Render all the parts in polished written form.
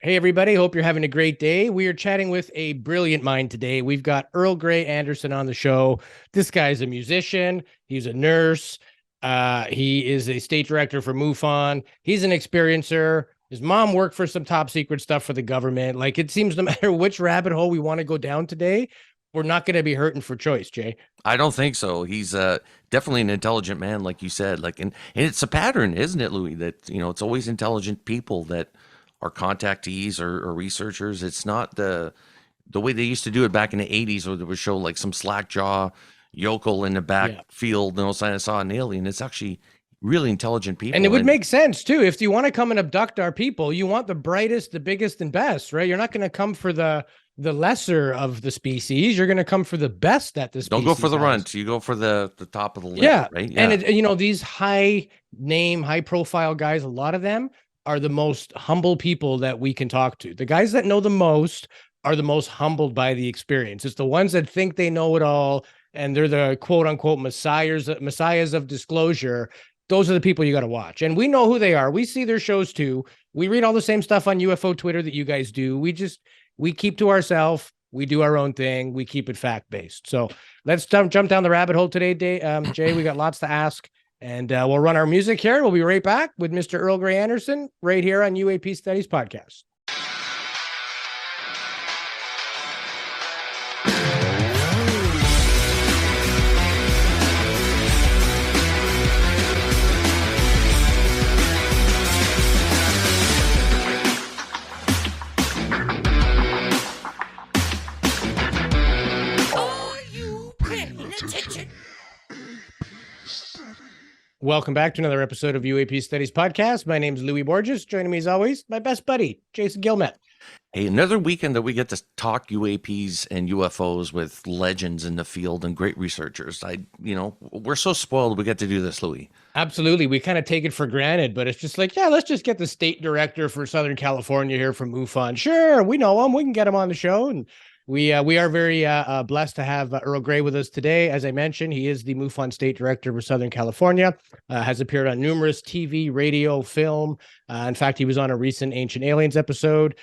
Hey, everybody. Hope you're having a great day. We are chatting with a brilliant mind today. We've got Earl Grey Anderson on the show. This guy's a musician. He's a nurse. He is a state director for MUFON. He's an experiencer. His mom worked for some top secret stuff for the government. Like, it seems no matter which rabbit hole we want to go down today, we're not going to be hurting for choice, Jay. I don't think so. He's definitely an intelligent man, like you said. And it's a pattern, isn't it, Louis? That it's always intelligent people that are contactees or researchers. It's not the way they used to do it back in the 80s, where they would show like some slack jaw yokel in the backfield, saying I saw an alien. It's actually really intelligent people. And it would make sense too. If you want to come and abduct our people, you want the brightest, the biggest, and best, right? You're not going to come for the lesser of the species. You're going to come for the best that the species Don't go for the has. runt. You go for the top of the list, right? Yeah. And these high name, high profile guys, a lot of them are the most humble people that we can talk to. The guys that know the most are the most humbled by the experience. It's the ones that think they know it all, and they're the quote unquote messiahs of disclosure. Those are the people you got to watch. And we know who they are. We see their shows too. We read all the same stuff on UFO Twitter that you guys do. We keep to ourselves. We do our own thing. We keep it fact-based. So let's jump down the rabbit hole today, Jay. We got lots to ask. And we'll run our music here. We'll be right back with Mr. Earl Grey Anderson right here on UAP Studies Podcast. Welcome back to another episode of UAP Studies Podcast. My name is Louis Borges. Joining me as always, my best buddy, Jason Gilmet. Hey, another weekend that we get to talk UAPs and UFOs with legends in the field and great researchers. We're so spoiled we get to do this, Louis. Absolutely. We kind of take it for granted, but it's just like, yeah, let's just get the state director for Southern California here from MUFON. Sure, we know him. We can get him on the show. And we are very blessed to have Earl Grey with us today. As I mentioned, he is the MUFON State Director for Southern California, has appeared on numerous TV, radio, film. In fact, he was on a recent Ancient Aliens episode.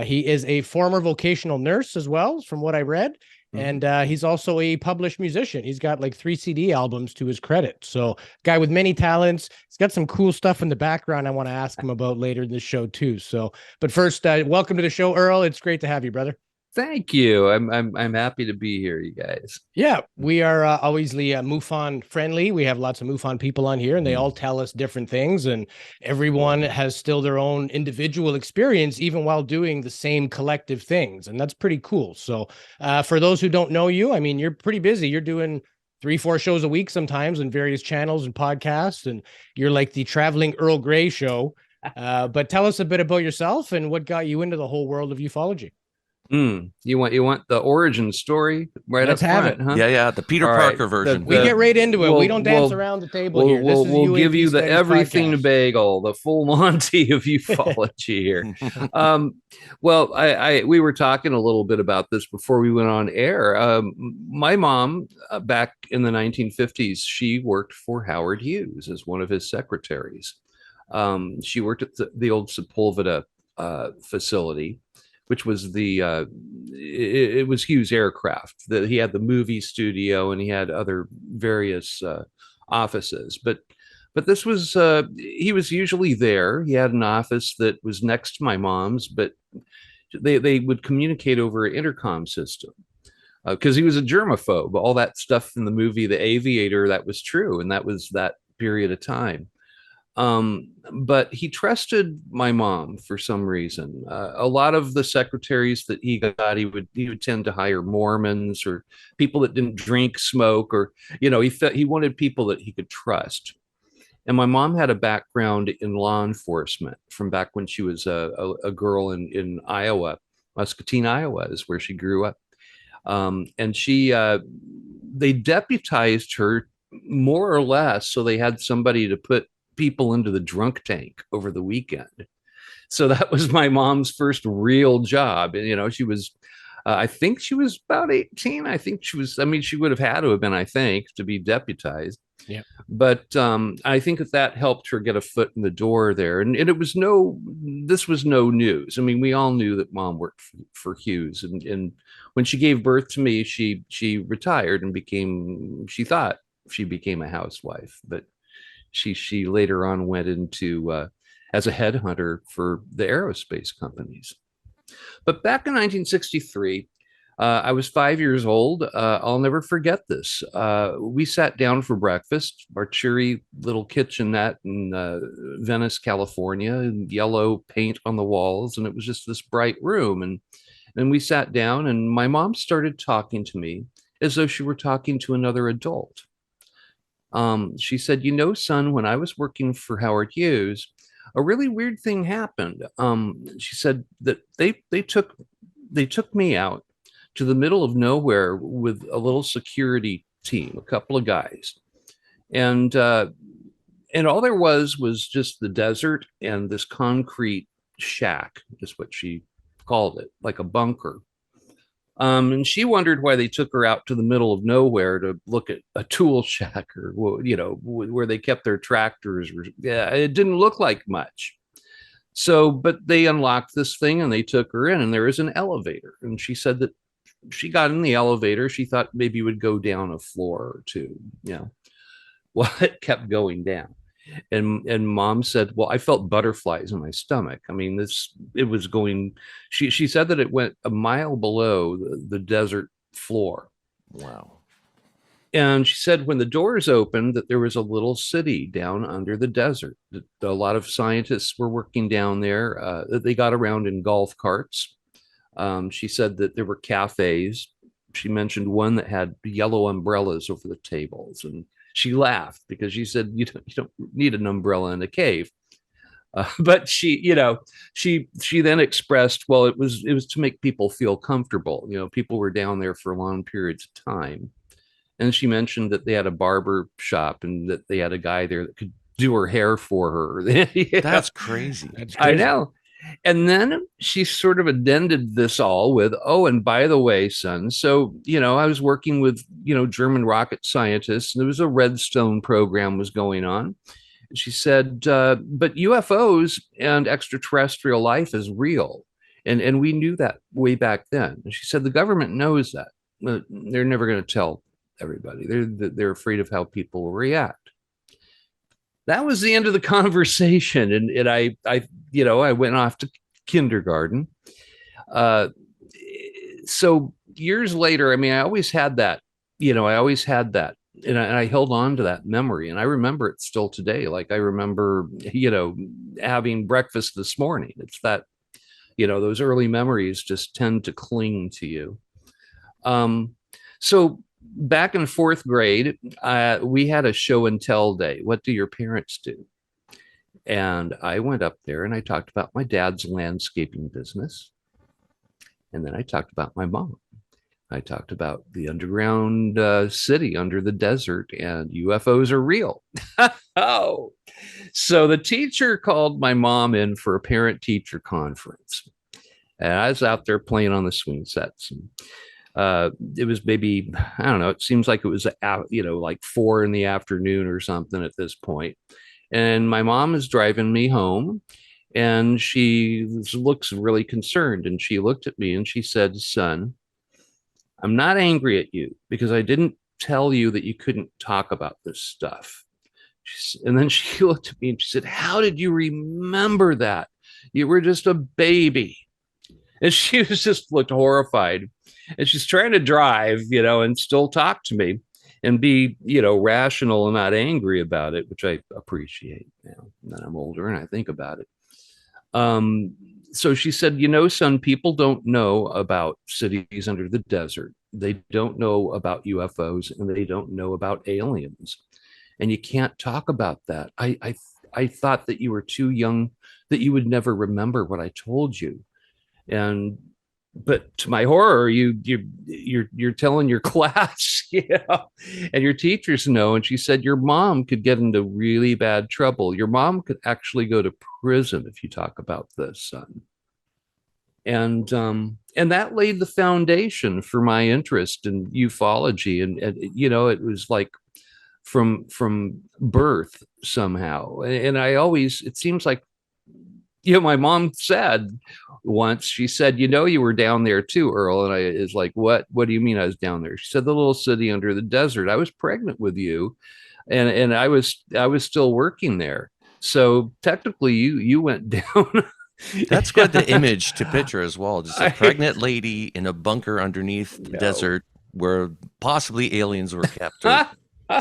He is a former vocational nurse as well, from what I read. And he's also a published musician. He's got like 3 CD albums to his credit. So guy with many talents. He's got some cool stuff in the background I want to ask him about later in the show too. So, but first, welcome to the show, Earl. It's great to have you, brother. Thank you. I'm happy to be here, you guys. Yeah, we are obviously MUFON friendly. We have lots of MUFON people on here, and they all tell us different things, and everyone has still their own individual experience, even while doing the same collective things, and that's pretty cool. So for those who don't know you, I mean, you're pretty busy. You're doing 3-4 shows a week sometimes on various channels and podcasts, and you're like the traveling Earl Grey show. But tell us a bit about yourself and what got you into the whole world of ufology. You want the origin story right Let's up front, have it. huh? Yeah, the Peter Parker version. We get right into it. We don't dance around the table here. We'll give you the everything podcast. bagel, the full Monty of ufology here. We were talking a little bit about this before we went on air. My mom, back in the 1950s, she worked for Howard Hughes as one of his secretaries. She worked at the old Sepulveda facility, which was it was Hughes Aircraft. He had the movie studio and he had other various offices. But this was, he was usually there. He had an office that was next to my mom's, but they would communicate over an intercom system because he was a germaphobe. All that stuff in the movie The Aviator, that was true. And that was that period of time. But he trusted my mom for some reason. A lot of the secretaries that he got, he would tend to hire Mormons or people that didn't drink, smoke, or he wanted people that he could trust. And my mom had a background in law enforcement from back when she was a girl in Iowa. Muscatine, Iowa is where she grew up. And they deputized her more or less, so they had somebody to put people into the drunk tank over the weekend. So that was my mom's first real job. And, she was, I think she was about 18. I think she would have had to have been, I think, to be deputized. Yeah. But I think that helped her get a foot in the door there. And this was no news. I mean, we all knew that Mom worked for Hughes. And when she gave birth to me, she retired and she thought she became a housewife. But she later on went into as a headhunter for the aerospace companies. But back in 1963, I was 5 years old. I'll never forget this. We sat down for breakfast, our cheery little kitchenette in Venice, California, and yellow paint on the walls. And it was just this bright room. And we sat down, and my mom started talking to me as though she were talking to another adult. She said, you know, son, when I was working for Howard Hughes, a really weird thing happened. She said that they took me out to the middle of nowhere with a little security team, a couple of guys. And all there was just the desert and this concrete shack, is what she called it, like a bunker. And she wondered why they took her out to the middle of nowhere to look at a tool shack, or, you know, where they kept their tractors. Yeah, it didn't look like much. So, but they unlocked this thing and they took her in, and there is an elevator. And she said that she got in the elevator. She thought maybe it would go down a floor or two, you know. Well, it kept going down. And Mom said, well, I felt butterflies in my stomach. I mean, it was going, she said that it went a mile below the desert floor. Wow. And she said when the doors opened that there was a little city down under the desert. That a lot of scientists were working down there. That they got around in golf carts. She said that there were cafes. She mentioned one that had yellow umbrellas over the tables, and she laughed because she said, you don't need an umbrella in a cave. But she then expressed, well, it was to make people feel comfortable. You know, people were down there for long periods of time. And she mentioned that they had a barber shop and that they had a guy there that could do her hair for her. That's crazy. That's crazy. I know. And then she sort of addended this all with, oh, and by the way, son, so, you know, I was working with, you know, German rocket scientists, and there was a Redstone program was going on. And she said, but UFOs and extraterrestrial life is real. And we knew that way back then. And she said, the government knows that. They're never going to tell everybody. They're afraid of how people will react. That was the end of the conversation. And I went off to kindergarten. So years later, I mean, I always had that. And I held on to that memory, and I remember it still today. Like I remember, you know, having breakfast this morning. It's that, you know, those early memories just tend to cling to you. So back in fourth grade, we had a show and tell day. What do your parents do? And I went up there and I talked about my dad's landscaping business. And then I talked about my mom. I talked about the underground city under the desert, and UFOs are real. Oh, so the teacher called my mom in for a parent-teacher conference. And I was out there playing on the swing sets. And it was maybe, I don't know, it seems like it was, you know, like 4 p.m. or something at this point. And my mom is driving me home, and she looks really concerned. And she looked at me and she said, son, I'm not angry at you because I didn't tell you that you couldn't talk about this stuff. And then she looked at me and she said, how did you remember that? You were just a baby. And she was just looked horrified. And she's trying to drive, you know, and still talk to me and be, you know, rational and not angry about it, which I appreciate now that I'm older and I think about it. So she said, you know, son, people don't know about cities under the desert. They don't know about UFOs, and they don't know about aliens. And you can't talk about that. I thought that you were too young, that you would never remember what I told you. But to my horror, you're telling your class, you know, and your teachers know. And she said, your mom could get into really bad trouble. Your mom could actually go to prison if you talk about this, son. And that laid the foundation for my interest in ufology. And you know, it was like from birth somehow. And I always, it seems like, my mom said once, she said, you were down there too, Earl. And I is like, what do you mean I was down there? She said, the little city under the desert. I was pregnant with you. And I was still working there. So technically you went down. That's good, the image to picture as well. Just a pregnant lady in a bunker underneath the desert where possibly aliens were kept. Or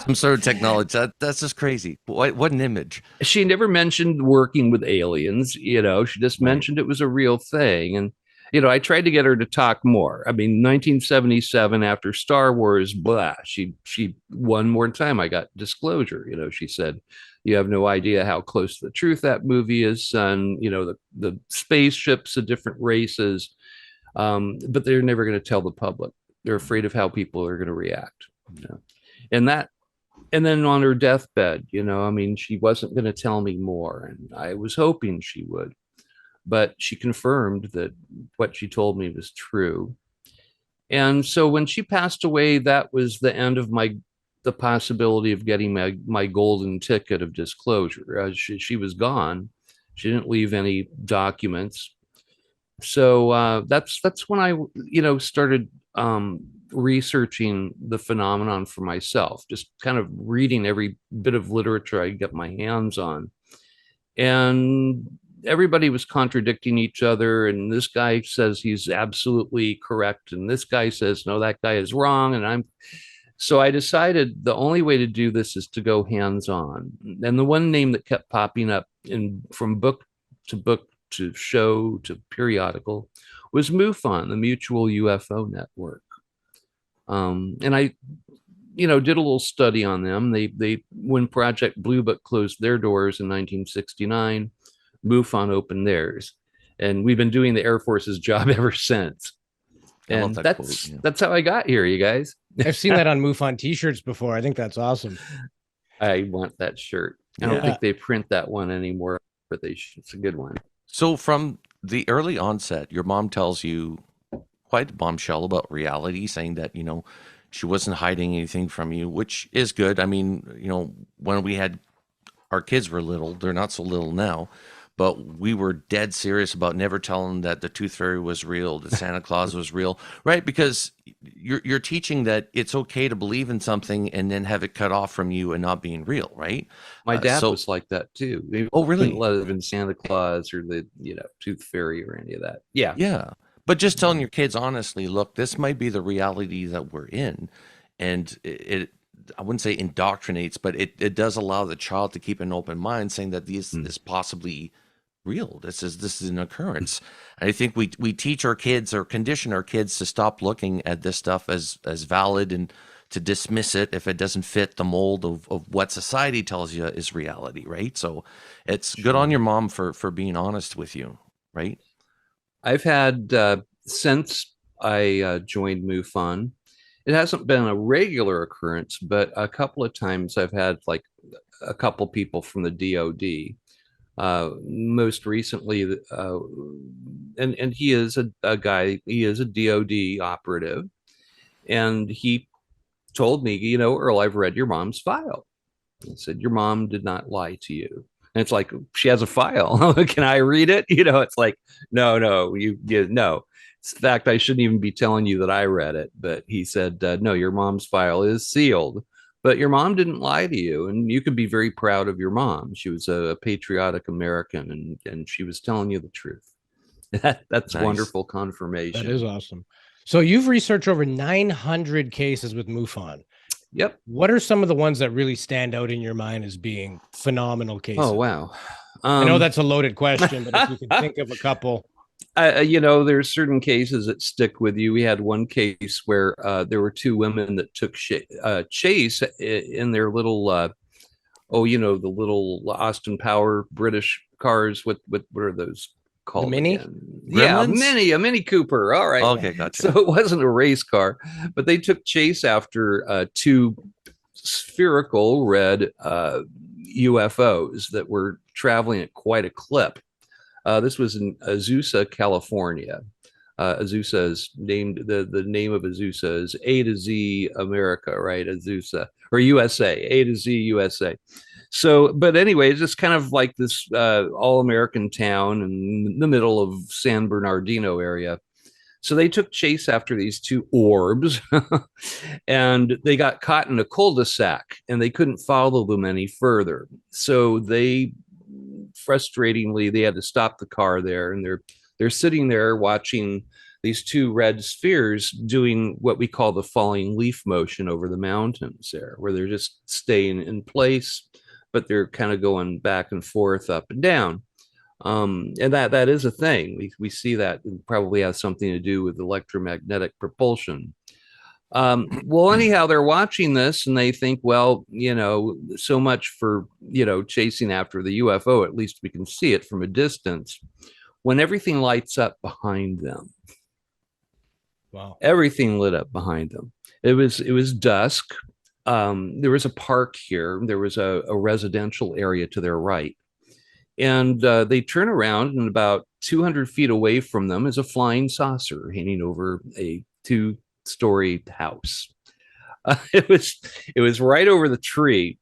some sort of technology. That's just crazy. What an image. She never mentioned working with aliens. She just mentioned it was a real thing. And, I tried to get her to talk more. I mean, 1977, after Star Wars, she one more time, I got disclosure. She said, you have no idea how close to the truth that movie is, son. The spaceships of different races, but they're never going to tell the public. They're afraid of how people are going to react. And then on her deathbed, she wasn't going to tell me more, and I was hoping she would, but she confirmed that what she told me was true. And so when she passed away, that was the end of the possibility of getting my golden ticket of disclosure. She was gone. She didn't leave any documents. So that's when I, started researching the phenomenon for myself, just kind of reading every bit of literature I get my hands on. And everybody was contradicting each other. And this guy says he's absolutely correct. And this guy says, no, that guy is wrong. So I decided the only way to do this is to go hands-on. And the one name that kept popping up from book to show to periodical was MUFON, the Mutual UFO Network. And I, did a little study on them. They when Project Blue Book closed their doors in 1969, MUFON opened theirs, and we've been doing the Air Force's job ever since. And that's how I got here, you guys. I've seen that on MUFON t-shirts before. I think that's awesome. I want that shirt. I don't think they print that one anymore, but it's a good one. So from the early onset, your mom tells you quite a bombshell about reality, saying that, she wasn't hiding anything from you, which is good. I mean, when our kids were little, they're not so little now, but we were dead serious about never telling them that the tooth fairy was real, that Santa Claus was real, right? Because you're teaching that it's okay to believe in something and then have it cut off from you and not being real, right? My dad was like that too. They really? Let it in Santa Claus or the tooth fairy or any of that. Yeah. Yeah. But just telling your kids honestly, look, this might be the reality that we're in, and it I wouldn't say indoctrinates, but it does allow the child to keep an open mind, saying that this is possibly real. This is an occurrence. And I think we teach our kids or condition our kids to stop looking at this stuff as valid and to dismiss it if it doesn't fit the mold of what society tells you is reality, right? So it's good on your mom for being honest with you, right? I've had, since I joined MUFON, it hasn't been a regular occurrence, but a couple of times I've had like a couple people from the DOD. Most recently, and he is a guy, he is a DOD operative, and he told me, Earl, I've read your mom's file. He said, your mom did not lie to you. And it's like, she has a file. Can I read it? It's like, no, no. It's the fact I shouldn't even be telling you that I read it. But he said, no, your mom's file is sealed. But your mom didn't lie to you. And you could be very proud of your mom. She was a patriotic American, and she was telling you the truth. That's nice. Wonderful confirmation. That is awesome. So you've researched over 900 cases with MUFON. Yep. What are some of the ones that really stand out in your mind as being phenomenal cases? Oh, wow. I know that's a loaded question, but if you can think of a couple. There's certain cases that stick with you. We had one case where there were two women that took chase in their little, the little Austin Power British cars. What are those called? The Mini? Yeah, a Mini Cooper. All right. Okay, gotcha. So it wasn't a race car, but they took chase after two spherical red UFOs that were traveling at quite a clip. This was in Azusa, California. Azusa is named, the name of Azusa is A to Z America, right? Azusa, or USA, A to Z USA. So, but anyway, it's just kind of like this all-American town in the middle of San Bernardino area. So they took chase after these two orbs and they got caught in a cul-de-sac and they couldn't follow them any further. So they, frustratingly, they had to stop the car there, and they're sitting there watching these two red spheres doing what we call the falling leaf motion over the mountains there, where they're just staying in place, but they're kind of going back and forth, up and down. And that is a thing. We see that it probably has something to do with electromagnetic propulsion. Well, anyhow, they're watching this and they think, well, so much for, chasing after the UFO. At least we can see it from a distance. When everything lights up behind them. Wow. Everything lit up behind them. It was dusk. There was a park here. There was a residential area to their right. And they turn around, and about 200 feet away from them is a flying saucer hanging over a 2-story house. It was right over the tree.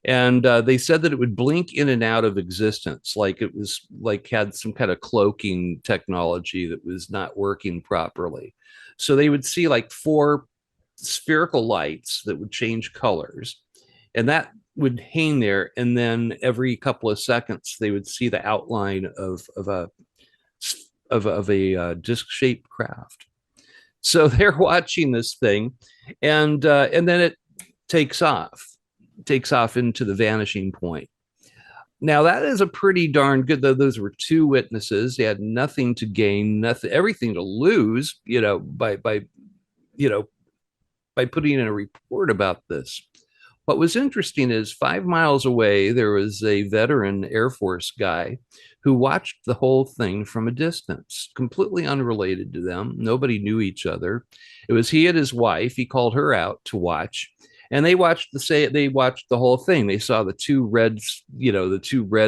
And they said that it would blink in and out of existence, like it was like had some kind of cloaking technology that was not working properly. So they would see like 4 spherical lights that would change colors, and that would hang there. And then every couple of seconds, they would see the outline of a disc-shaped craft. So they're watching this thing, and then it takes off into the vanishing point. Now that is a pretty darn good, though. Those were 2 witnesses. They had nothing to gain, everything to lose, by putting in a report about this. What was interesting is 5 miles away, there was a veteran Air Force guy who watched the whole thing from a distance, completely unrelated to them. Nobody knew each other. It was he and his wife. He called her out to watch, and they watched the whole thing. They saw the 2 red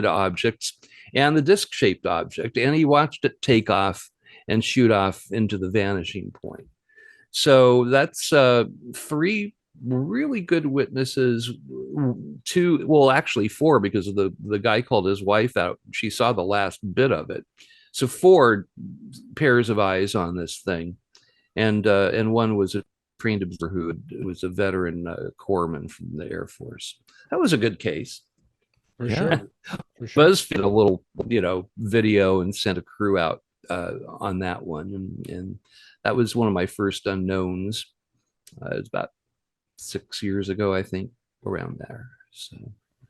objects and the disc-shaped object, and he watched it take off and shoot off into the vanishing point. So that's 3 really good witnesses. 2, well, actually 4, because of the guy called his wife out. She saw the last bit of it. So 4 pairs of eyes on this thing, and one was a trained observer who was a veteran corpsman from the Air Force. That was a good case. For sure. For sure. BuzzFeed a little, video and sent a crew out on that one, and that was one of my first unknowns. It was about 6 years ago, I think, around there. So,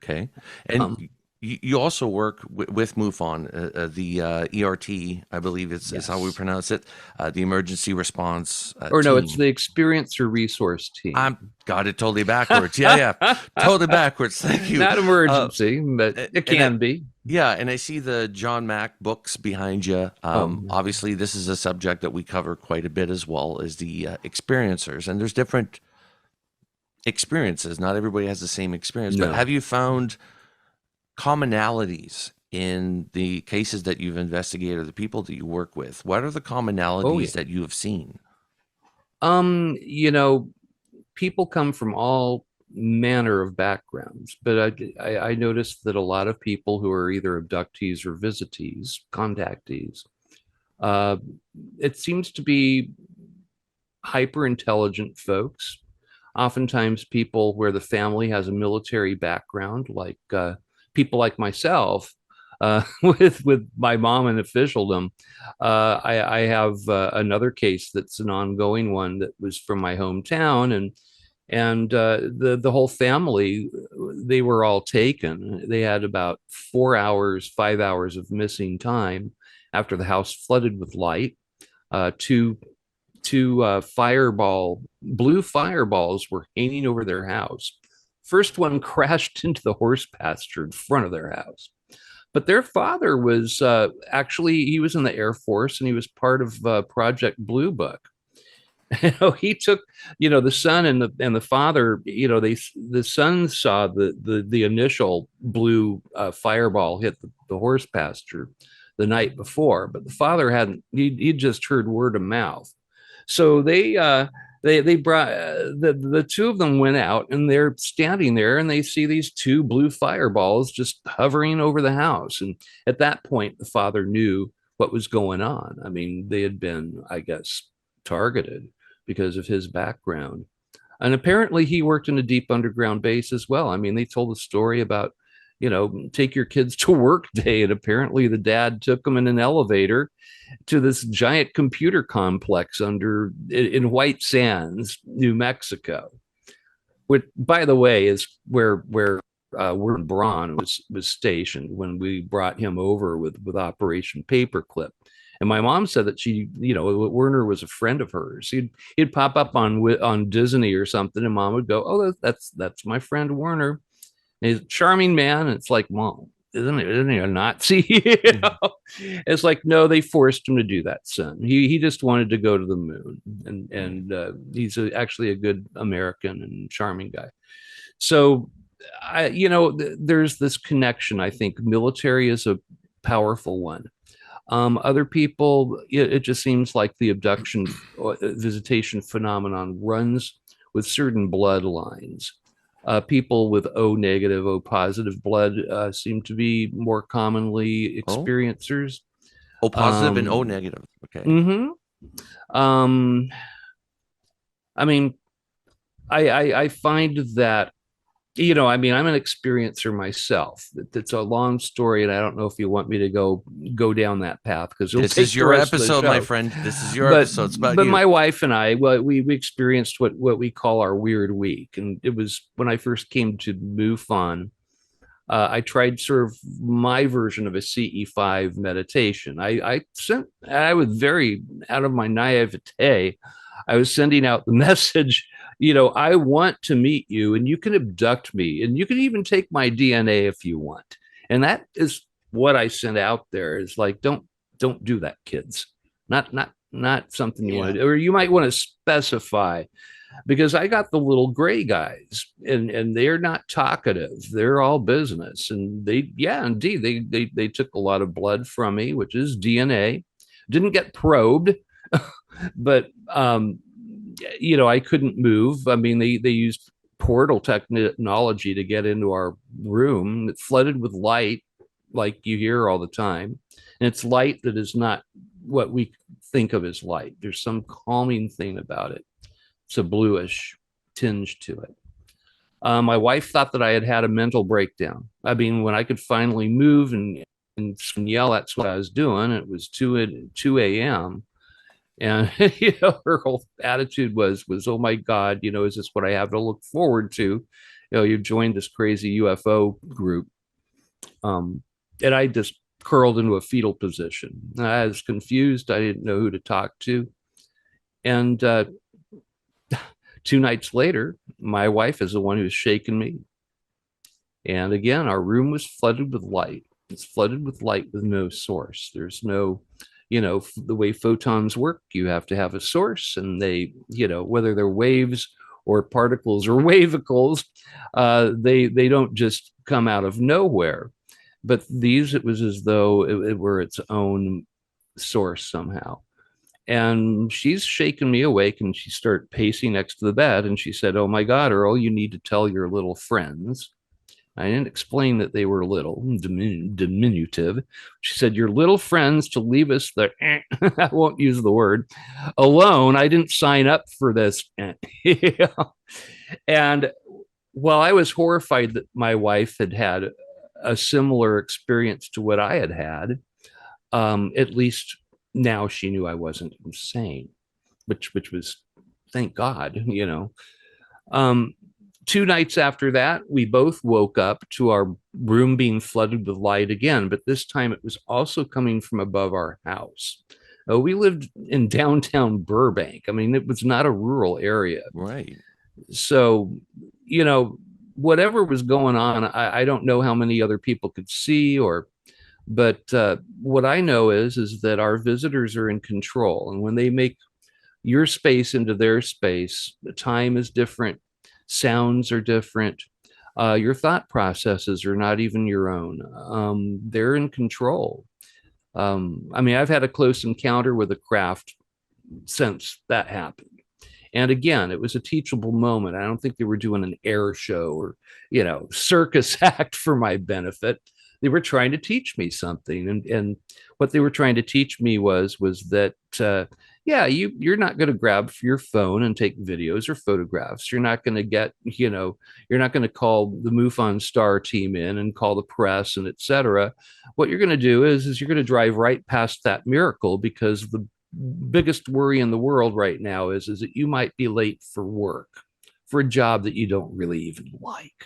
okay. And you also work with MUFON, the ERT, I believe is how we pronounce it, the Emergency Response Or no, team. it's the Experiencer Resource Team. I got it totally backwards. Yeah, totally backwards. Thank you. Not emergency, but it can be. Yeah, and I see the John Mack books behind you. Obviously, this is a subject that we cover quite a bit, as well as the experiencers. And there's different experiences. Not everybody has the same experience. No. But have you found commonalities in the cases that you've investigated, or the people that you work with? What are the commonalities that you have seen? People come from all manner of backgrounds, but I noticed that a lot of people who are either abductees or visitees, contactees, it seems to be hyper intelligent folks. Oftentimes people where the family has a military background, like people like myself, with my mom in officialdom. I have another case that's an ongoing one that was from my hometown, and the whole family, they were all taken. They had about 5 hours of missing time after the house flooded with light. Two blue fireballs were hanging over their house. First one crashed into the horse pasture in front of their house. But their father was actually, he was in the Air Force, and he was part of Project Blue Book. He took, the son and the father, the son saw the initial blue fireball hit the horse pasture. the night before, but the father hadn't. He'd just heard word of mouth. So they brought the two of them went out, and they're standing there, and they see these two blue fireballs just hovering over the house. And at that point, the father knew what was going on. I mean, they had been, I guess, targeted because of his background. And apparently he worked in a deep underground base as well. I mean, they told a story about, take your kids to work day. And apparently the dad took them in an elevator to this giant computer complex in White Sands, New Mexico, which, by the way, is where Werner Braun was stationed when we brought him over with Operation Paperclip. And my mom said that Werner was a friend of hers. He'd pop up on Disney or something, and Mom would go, "Oh, that's my friend Werner. And he's a charming man." And it's like, Mom, isn't he a Nazi? It's like, no, they forced him to do that, son. He just wanted to go to the moon, and he's actually a good American and charming guy. So, there's this connection. I think military is a powerful one. Other people, it just seems like the abduction visitation phenomenon runs with certain bloodlines. People with O negative, O positive blood seem to be more commonly experiencers. O positive and O negative. Okay. I mean, I find that, I'm an experiencer myself. It's a long story, and I don't know if you want me to go down that path, because this is your episode, my friend. This is your episode. It's about you. But my wife and I, we experienced what we call our weird week, and it was when I first came to MUFON. I tried sort of my version of a CE5 meditation. I was very out of my naivete. I was sending out the message, I want to meet you, and you can abduct me, and you can even take my DNA if you want. And that is what I sent out there. Is like, don't do that, kids. Not something you want to do, or you might want to specify, because I got the little gray guys, and they're not talkative. They're all business, and they took a lot of blood from me, which is DNA. Didn't get probed, but I couldn't move. I mean, they used portal technology to get into our room. It flooded with light, like you hear all the time. And it's light that is not what we think of as light. There's some calming thing about it. It's a bluish tinge to it. My wife thought that I had a mental breakdown. I mean, when I could finally move and yell, that's what I was doing. It was 2 a.m. And, her whole attitude was, oh my God, is this what I have to look forward to? You've joined this crazy UFO group. And I just curled into a fetal position. I was confused. I didn't know who to talk to. And 2 nights later, my wife is the one who's shaking me. And again, our room was flooded with light. It's flooded with light with no source. There's no... the way photons work, you have to have a source, and they, whether they're waves or particles or wavicles, they don't just come out of nowhere. But it was as though it were its own source somehow. And she's shaking me awake, and she started pacing next to the bed, and she said, "Oh my God, Earl, you need to tell your little friends." I didn't explain that they were little, diminutive. She said, "Your little friends to leave us there." I won't use the word alone. I didn't sign up for this. And while I was horrified that my wife had a similar experience to what I had, at least now she knew I wasn't insane, which was, thank God, 2 nights after that, we both woke up to our room being flooded with light again, but this time it was also coming from above our house. We lived in downtown Burbank. I mean, it was not a rural area. Right. So, whatever was going on, I don't know how many other people could see, but what I know is that our visitors are in control. And when they make your space into their space, the time is different. Sounds are different. Your thought processes are not even your own. They're in control. I mean, I've had a close encounter with a craft since that happened. And again, it was a teachable moment. I don't think they were doing an air show or, circus act for my benefit. They were trying to teach me something. And what they were trying to teach me was that, you're not going to grab your phone and take videos or photographs. You're not going to get, you're not going to call the MUFON Star team in and call the press and et cetera. What you're going to do is you're going to drive right past that miracle, because the biggest worry in the world right now is that you might be late for work for a job that you don't really even like.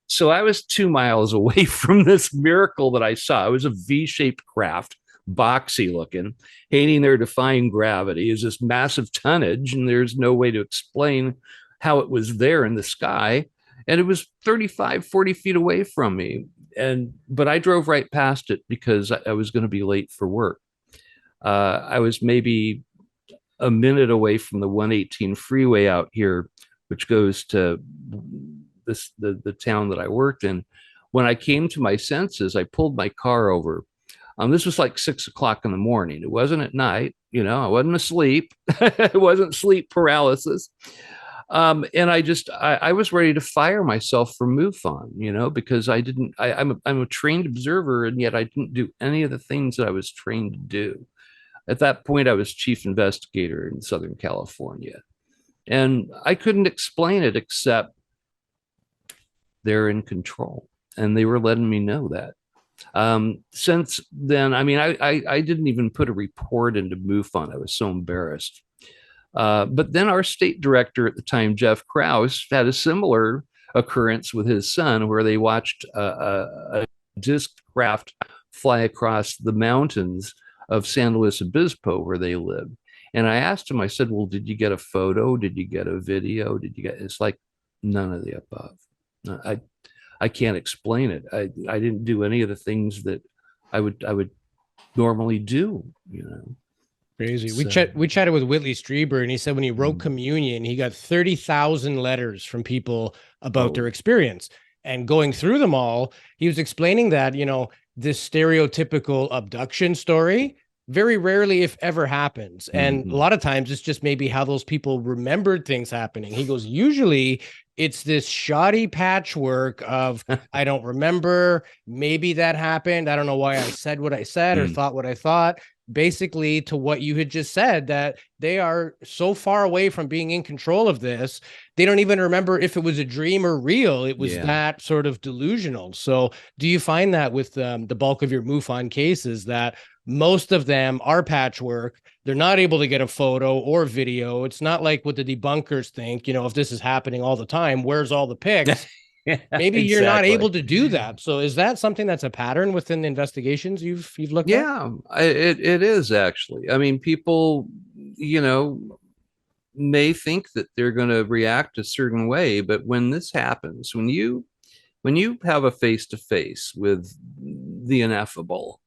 So I was 2 miles away from this miracle that I saw. It was a V-shaped craft, boxy looking, hanging there defying gravity. Is this massive tonnage, and there's no way to explain how it was there in the sky. And it was 35, 40 feet away from me. But I drove right past it because I was going to be late for work. I was maybe a minute away from the 118 freeway out here, which goes to the town that I worked in. When I came to my senses, I pulled my car over. This was like 6 o'clock in the morning. It wasn't at night. I wasn't asleep. It wasn't sleep paralysis. And I was ready to fire myself for MUFON, because I'm a trained observer, and yet I didn't do any of the things that I was trained to do. At that point, I was chief investigator in Southern California, and I couldn't explain it except they're in control, and they were letting me know that. Since then, I mean, I didn't even put a report into MUFON. I was so embarrassed. But then our state director at the time, Jeff Krause, had a similar occurrence with his son, where they watched a disc craft fly across the mountains of San Luis Obispo, where they live. And I asked him, I said, well, did you get a photo? Did you get a video? It's like none of the above. I can't explain it. I didn't do any of the things that I would normally do, Crazy. So, We chatted with Whitley Strieber, and he said when he wrote Communion, he got 30,000 letters from people about their experience. And going through them all, he was explaining that, this stereotypical abduction story very rarely, if ever, happens. And a lot of times it's just maybe how those people remembered things happening. He goes, usually it's this shoddy patchwork of, I don't remember, maybe that happened. I don't know why I said what I said or thought what I thought. Basically, to what you had just said, that they are so far away from being in control of this, they don't even remember if it was a dream or real. It was that sort of delusional. So do you find that with the bulk of your MUFON cases, that most of them are patchwork? They're not able to get a photo or video. It's not like what the debunkers think, if this is happening all the time, where's all the pics? Maybe you're not able to do that. So is that something that's a pattern within the investigations you've looked at? Yeah, it is actually. I mean, people, may think that they're going to react a certain way, but when this happens, when you have a face-to-face with the ineffable,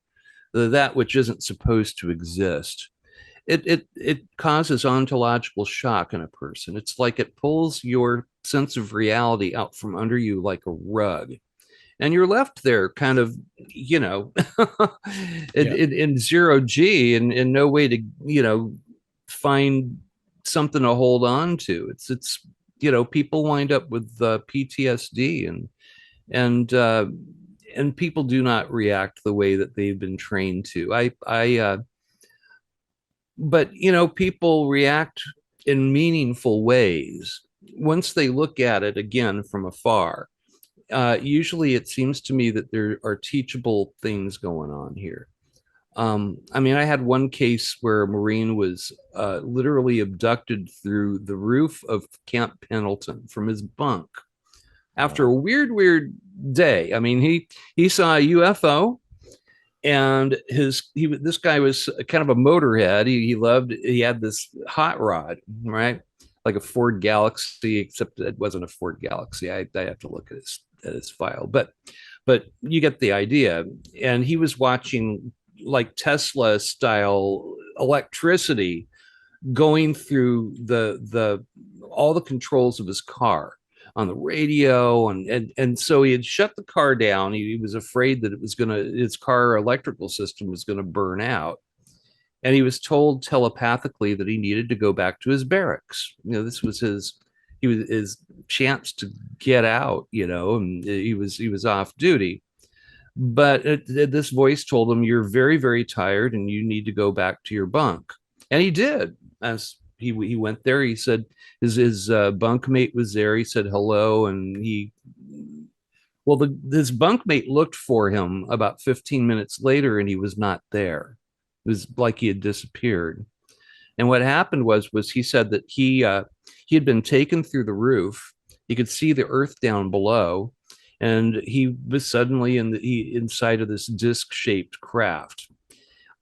that which isn't supposed to exist, it causes ontological shock in a person. It's like it pulls your sense of reality out from under you like a rug, and you're left there kind of, in zero G, and no way to, find something to hold on to. It's people wind up with PTSD, and people do not react the way that they've been trained to. But people react in meaningful ways once they look at it again from afar. Usually it seems to me that there are teachable things going on here. I mean, I had one case where a Marine was literally abducted through the roof of Camp Pendleton from his bunk after a weird day. I mean, he saw a UFO, and this guy was kind of a motorhead. He had this hot rod, right? Like a Ford Galaxy, except it wasn't a Ford Galaxy. I have to look at his file, but you get the idea. And he was watching like Tesla style electricity going through all the controls of his car, on the radio, and so he had shut the car down. He was afraid that his car electrical system was gonna burn out, and he was told telepathically that he needed to go back to his barracks. This was his chance to get out. And he was off duty. But this voice told him, "You're very, very tired, and you need to go back to your bunk." And he did. As he went there, he said his bunkmate was there. He said hello, and his bunkmate looked for him about 15 minutes later, and he was not there. It was like he had disappeared. And what happened was he said that he had been taken through the roof. He could see the earth down below, and he was suddenly inside of this disc-shaped craft.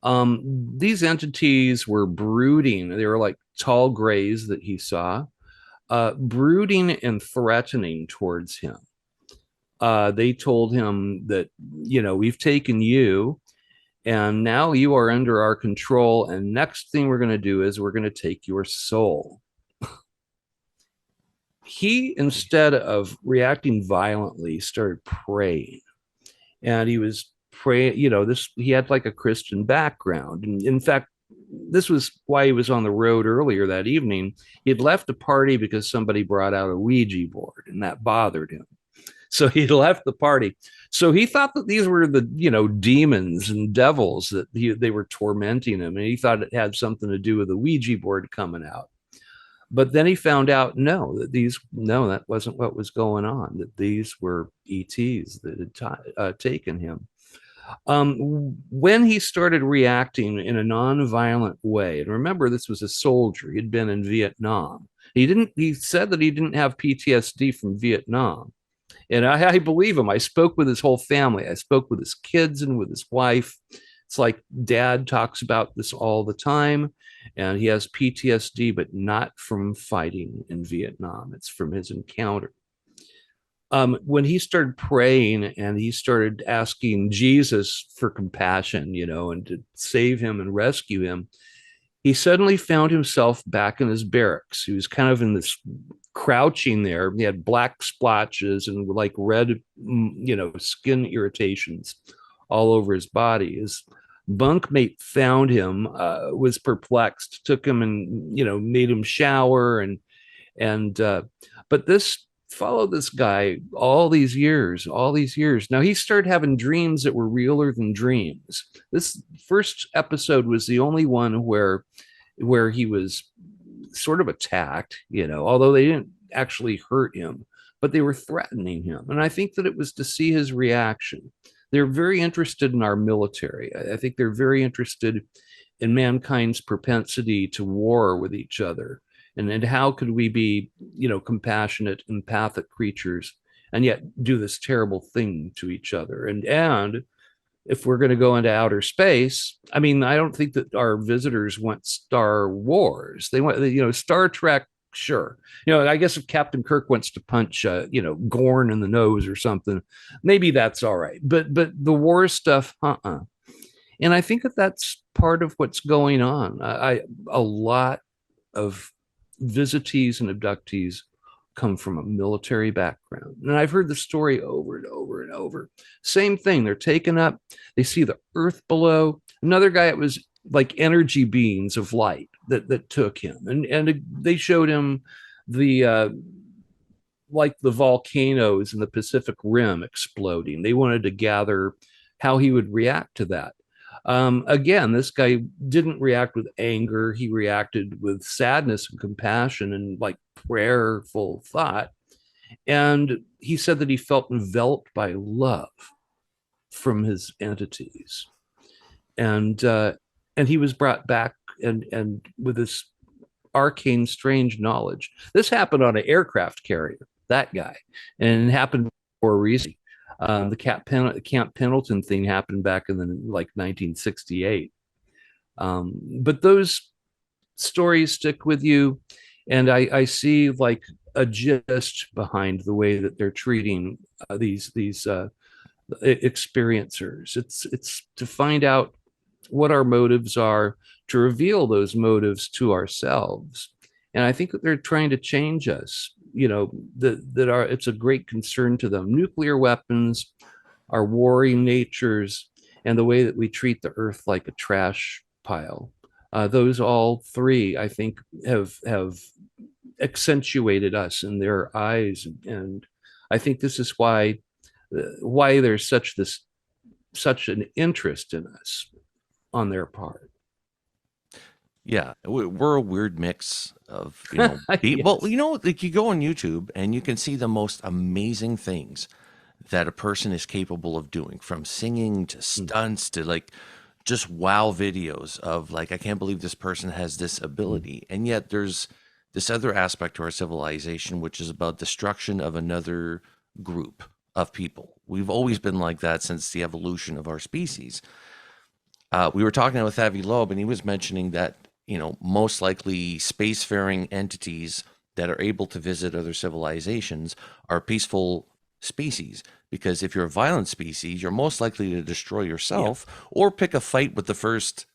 These entities were brooding. They were like tall grays that he saw, brooding and threatening towards him. They told him that, we've taken you, and now you are under our control, and next thing we're going to do is we're going to take your soul. He, instead of reacting violently, started praying. And he was praying, he had like a Christian background. And in fact, this was why he was on the road earlier that evening. He had left a party because somebody brought out a Ouija board, and that bothered him. So he left the party. So he thought that these were the, demons and devils that they were tormenting him. And he thought it had something to do with the Ouija board coming out. But then he found out, that wasn't what was going on, that these were ETs that had taken him. When he started reacting in a non-violent way, and remember, this was a soldier, he'd been in Vietnam. He said that he didn't have PTSD from Vietnam. And I believe him. I spoke with his whole family. I spoke with his kids and with his wife. It's like Dad talks about this all the time, and he has PTSD, but not from fighting in Vietnam. It's from his encounter. When he started praying and he started asking Jesus for compassion, and to save him and rescue him, he suddenly found himself back in his barracks. He was kind of in this crouching there. He had black splotches and like red, skin irritations all over his body. His bunkmate found him, was perplexed, took him and, made him shower. But this followed this guy all these years. Now he started having dreams that were realer than dreams. This first episode was the only one where he was sort of attacked, although they didn't actually hurt him, but they were threatening him. And I think that it was to see his reaction. They're very interested in our military. I think they're very interested in mankind's propensity to war with each other. And how could we be, compassionate, empathic creatures and yet do this terrible thing to each other? And if we're going to go into outer space, I don't think that our visitors want Star Wars. They want, Star Trek, sure. I guess if Captain Kirk wants to punch, Gorn in the nose or something, maybe that's all right. But the war stuff, And I think that that's part of what's going on. A lot of visitees and abductees come from a military background. And I've heard the story over and over and over. Same thing. They're taken up. They see the earth below. Another guy, it was like energy beings of light that took him. And they showed him like the volcanoes in the Pacific Rim exploding. They wanted to gather how he would react to that. Again, this guy didn't react with anger. He reacted with sadness and compassion and like prayerful thought. And he said that he felt enveloped by love from his entities. And he was brought back and with this arcane, strange knowledge. This happened on an aircraft carrier, that guy, and it happened for a reason. The Camp Pendleton thing happened back in the 1968. But those stories stick with you, and I see like a gist behind the way that they're treating these experiencers. It's to find out what our motives are, to reveal those motives to ourselves, And I think that they're trying to change us, it's a great concern to them. Nuclear weapons, our warring natures, and the way that we treat the earth like a trash pile. Those all three, I think, have accentuated us in their eyes, and I think this is why there's such an interest in us on their part. Yeah, we're a weird mix of, people. Yes. Like you go on YouTube and you can see the most amazing things that a person is capable of doing, from singing to stunts to like just wow videos of like, I can't believe this person has this ability. And yet there's this other aspect to our civilization, which is about destruction of another group of people. We've always been like that since the evolution of our species. We were talking with Avi Loeb, and he was mentioning that, most likely spacefaring entities that are able to visit other civilizations are peaceful species, because if you're a violent species, you're most likely to destroy yourself or pick a fight with the first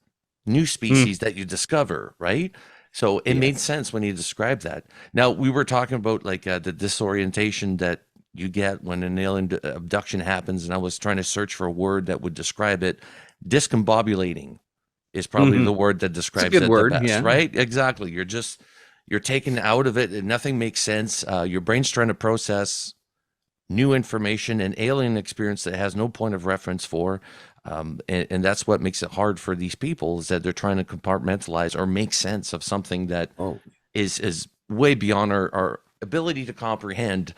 new species that you discover, right? So it made sense when you described that. Now, we were talking about like the disorientation that you get when an alien abduction happens, and I was trying to search for a word that would describe it. Discombobulating is probably the word that describes it the best, right? Exactly. You're taken out of it and nothing makes sense. Your brain's trying to process new information, an alien experience that has no point of reference for. And that's what makes it hard for these people, is that they're trying to compartmentalize or make sense of something that is way beyond our ability to comprehend.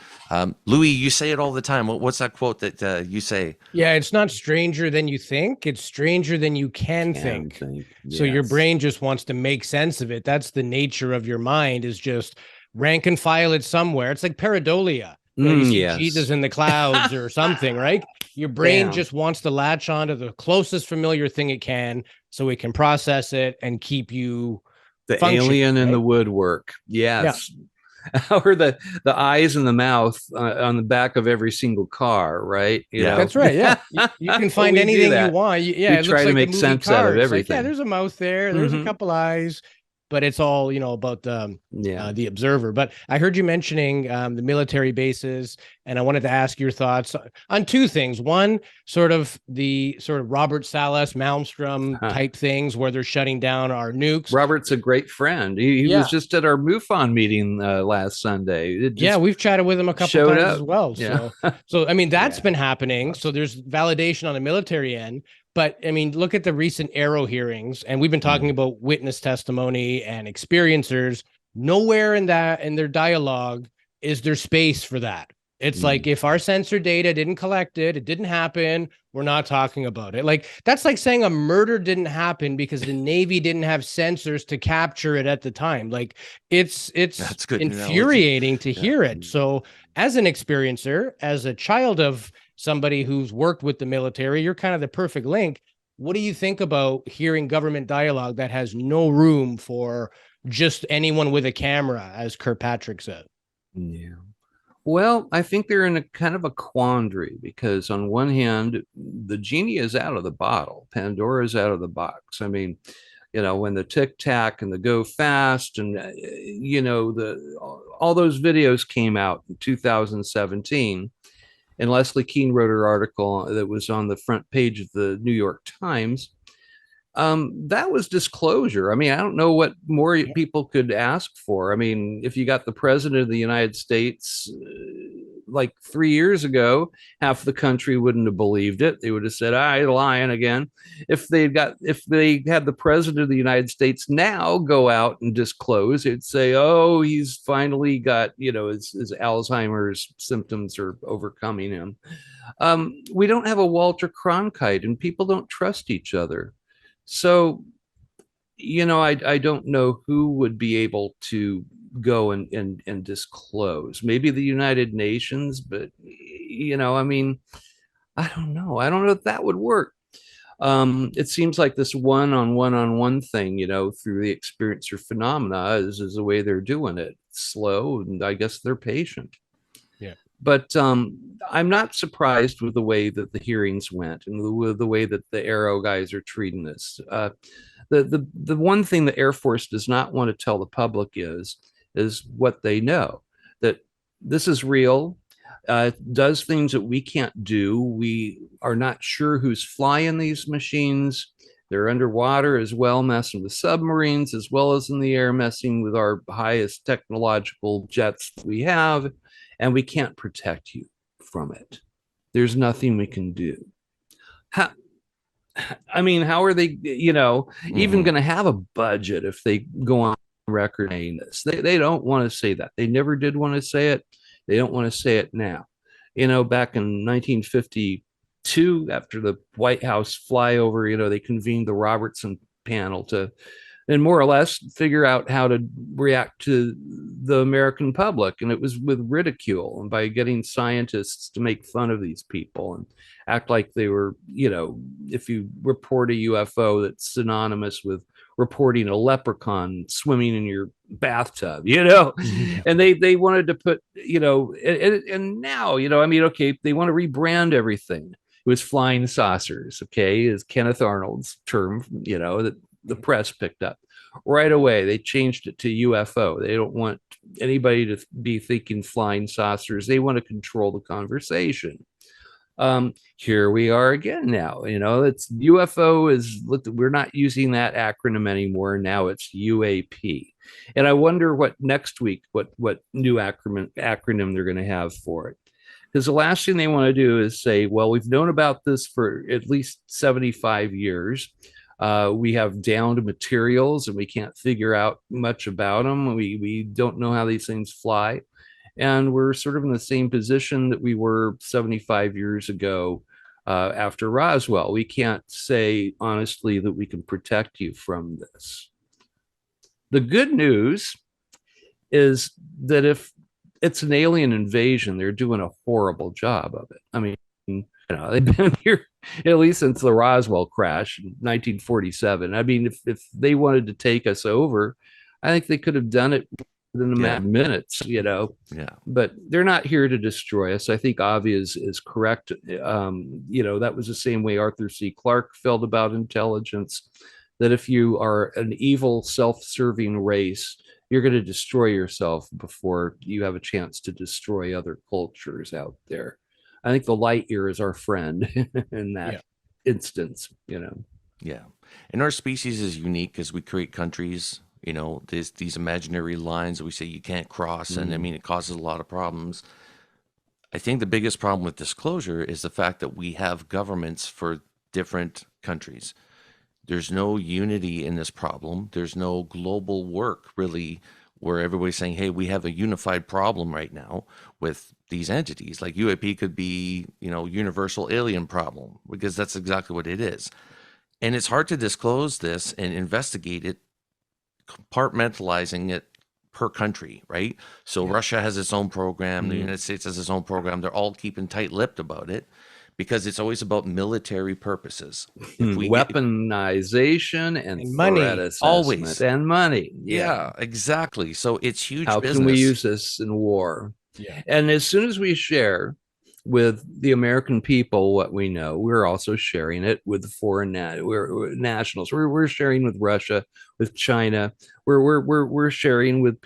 Louis, you say it all the time. What's that quote that you say? Yeah, it's not stranger than you think. It's stranger than you can think. So your brain just wants to make sense of it. That's the nature of your mind, is just rank and file it somewhere. It's like pareidolia. You see Jesus in the clouds or something, right? Your brain just wants to latch on to the closest familiar thing it can so it can process it and keep you the alien in the woodwork. Yes. Yeah. Or the eyes and the mouth on the back of every single car, right? That's right. Yeah, you can find anything you want. We try to make sense out of everything. Like, there's a mouth there. There's a couple eyes, but it's all about the observer. But I heard you mentioning the military bases, and I wanted to ask your thoughts on two things. One, sort of Robert Salas, Malmstrom type things where they're shutting down our nukes. Robert's a great friend. He was just at our MUFON meeting last Sunday. We've chatted with him a couple times as well. Yeah. So I mean, that's been happening. So there's validation on the military end. But I mean, look at the recent Arrow hearings, and we've been talking about witness testimony and experiencers. Nowhere in their dialogue is there space for that. It's like, if our sensor data didn't collect it, it didn't happen, we're not talking about it. Like, that's like saying a murder didn't happen because the Navy didn't have sensors to capture it at the time. Like, it's infuriating to hear it. So as an experiencer, as a child of somebody who's worked with the military, you're kind of the perfect link. What do you think about hearing government dialogue that has no room for just anyone with a camera, as Kirkpatrick said? Yeah. Well, I think they're in a kind of a quandary, because on one hand, the genie is out of the bottle. Pandora's out of the box. I mean, when the tic tac and the go fast and, all those videos came out in 2017. And Leslie Kean wrote an article that was on the front page of the New York Times. That was disclosure. I mean, I don't know what more people could ask for. I mean, if you got the president of the United States like 3 years ago, half the country wouldn't have believed it. They would have said, "You're lying again." If they had the president of the United States now go out and disclose, it'd say, "Oh, he's finally got, his Alzheimer's symptoms are overcoming him." We don't have a Walter Cronkite, and people don't trust each other. So, I don't know who would be able to go and disclose. Maybe the United Nations, but, I mean, I don't know. I don't know if that would work. It seems like this one-on-one thing, through the experiencer phenomena is the way they're doing it. It's slow, and I guess they're patient. Yeah. But I'm not surprised with the way that the hearings went and the way that the Arrow guys are treating this. The one thing the Air Force does not want to tell the public is is what they know, that this is real. Does things that we can't do. We are not sure who's flying these machines. They're underwater as well, messing with submarines, as well as in the air, messing with our highest technological jets that we have, and we can't protect you from it. There's nothing we can do. How are they, even going to have a budget if they go on record saying this? They don't want to say that. They never did want to say it. They don't want to say it now. Back in 1952, after the White House flyover, they convened the Robertson panel to, and more or less, figure out how to react to the American public. And it was with ridicule and by getting scientists to make fun of these people and act like they were, if you report a UFO, that's synonymous with reporting a leprechaun swimming in your bathtub, and they wanted to put, and now, okay, they want to rebrand everything. It was flying saucers, okay, is Kenneth Arnold's term, that the press picked up right away. They changed it to UFO. They don't want anybody to be thinking flying saucers. They want to control the conversation. Here we are again now. It's UFO is, we're not using that acronym anymore. Now it's UAP. And I wonder what next week, what new acronym they're going to have for it. Because the last thing they want to do is say, well, we've known about this for at least 75 years. We have downed materials and we can't figure out much about them. We don't know how these things fly. And we're sort of in the same position that we were 75 years ago after Roswell. We can't say honestly that we can protect you from this. The good news is that if it's an alien invasion, they're doing a horrible job of it. I mean, they've been here at least since the Roswell crash in 1947. I mean, if they wanted to take us over, I think they could have done it within a matter of minutes, but they're not here to destroy us. I think Avi is correct. That was the same way Arthur C. Clarke felt about intelligence, that if you are an evil, self-serving race, you're going to destroy yourself before you have a chance to destroy other cultures out there. I think the light year is our friend in that instance, Yeah. And our species is unique because we create countries, there's these imaginary lines that we say you can't cross. And it causes a lot of problems. I think the biggest problem with disclosure is the fact that we have governments for different countries. There's no unity in this problem. There's no global work really where everybody's saying, hey, we have a unified problem right now with these entities. Like UAP could be, universal alien problem, because that's exactly what it is. And it's hard to disclose this and investigate it, compartmentalizing it per country, right? So Russia has its own program. The United States has its own program. They're all keeping tight-lipped about it, because it's always about military purposes. Weaponization and money, always, and money. Yeah, exactly. So it's huge How business. can we use this in war? Yeah. And as soon as we share with the American people what we know, we're also sharing it with foreign nationals. We're sharing with Russia, with China. We're sharing with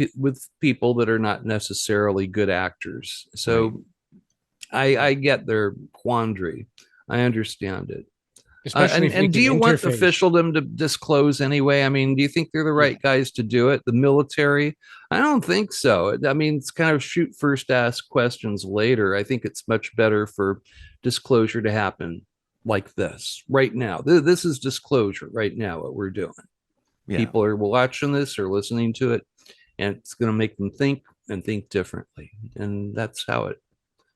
people that are not necessarily good actors. So I get their quandary. I understand it. And do you want officialdom to disclose anyway? I mean, do you think they're the right guys to do it? The military? I don't think so. I mean, it's kind of shoot first, ask questions later. I think it's much better for disclosure to happen like this right now. This is disclosure right now, what we're doing. Yeah. People are watching this or listening to it, and it's going to make them think and think differently. And that's how it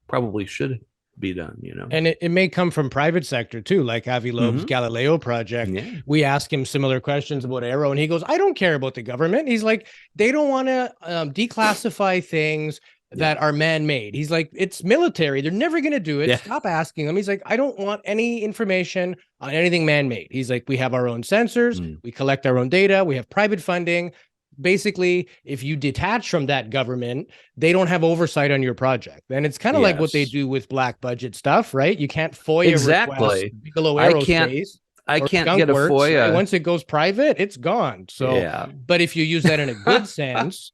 probably should be done, And it may come from private sector too, like Avi Loeb's Galileo project. We ask him similar questions about Arrow, and he goes, I don't care about the government. He's like, they don't want to declassify things that are man-made. He's like, it's military. They're never going to do it. Stop asking them. He's like, I don't want any information on anything man-made. He's like, we have our own sensors. We collect our own data. We have private funding. Basically, if you detach from that government, they don't have oversight on your project. And it's kind of like what they do with black budget stuff, right? You can't FOIA request Bigelow Aerospace. I can't get a FOIA. Right? Once it goes private, it's gone. So, but if you use that in a good sense,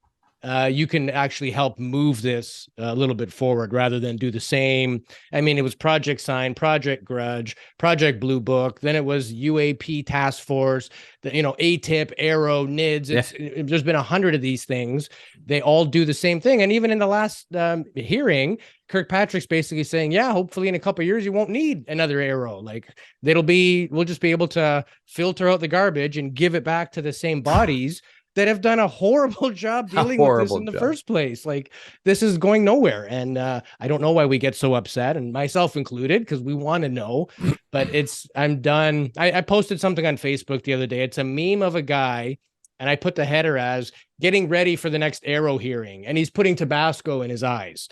you can actually help move this a little bit forward rather than do the same. I mean, it was Project Sign, Project Grudge, Project Blue Book. Then it was UAP Task Force, ATIP, Arrow, NIDS. There's been 100 of these things. They all do the same thing. And even in the last hearing, Kirkpatrick's basically saying, yeah, hopefully in a couple of years, you won't need another Arrow. Like we'll just be able to filter out the garbage and give it back to the same bodies that have done a horrible job dealing with this in the first place. Like, this is going nowhere. And I don't know why we get so upset, and myself included, because we want to know, but I'm done. I posted something on Facebook the other day. It's a meme of a guy, and I put the header as getting ready for the next Arrow hearing, and he's putting Tabasco in his eyes.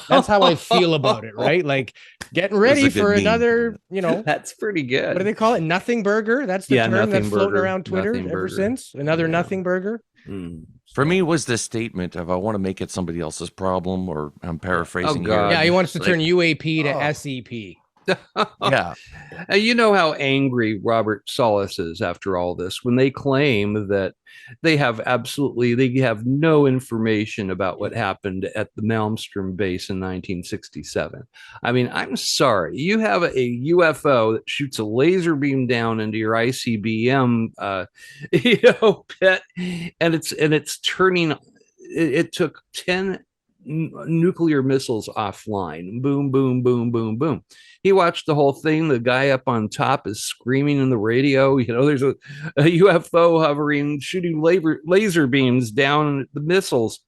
That's how I feel about it, right? Like, getting ready for another, That's pretty good. What do they call it? Nothing burger? That's the term that's floating around Twitter ever since. Another nothing burger. For me, was the statement of, I want to make it somebody else's problem, or I'm paraphrasing here. Yeah, he wants to turn UAP to SEP. Yeah. You know how angry Robert Solis is after all this when they claim that they have no information about what happened at the Malmstrom base in 1967. I mean, I'm sorry. You have a UFO that shoots a laser beam down into your ICBM pit, and it's turning. It took 10 nuclear missiles offline. Boom, boom, boom, boom, boom. He watched the whole thing. The guy up on top is screaming in the radio. There's a UFO hovering, shooting laser beams down the missiles.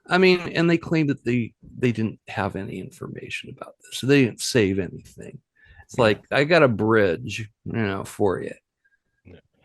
I mean, and they claim that they didn't have any information about this. So they didn't save anything. It's like, I got a bridge, for you.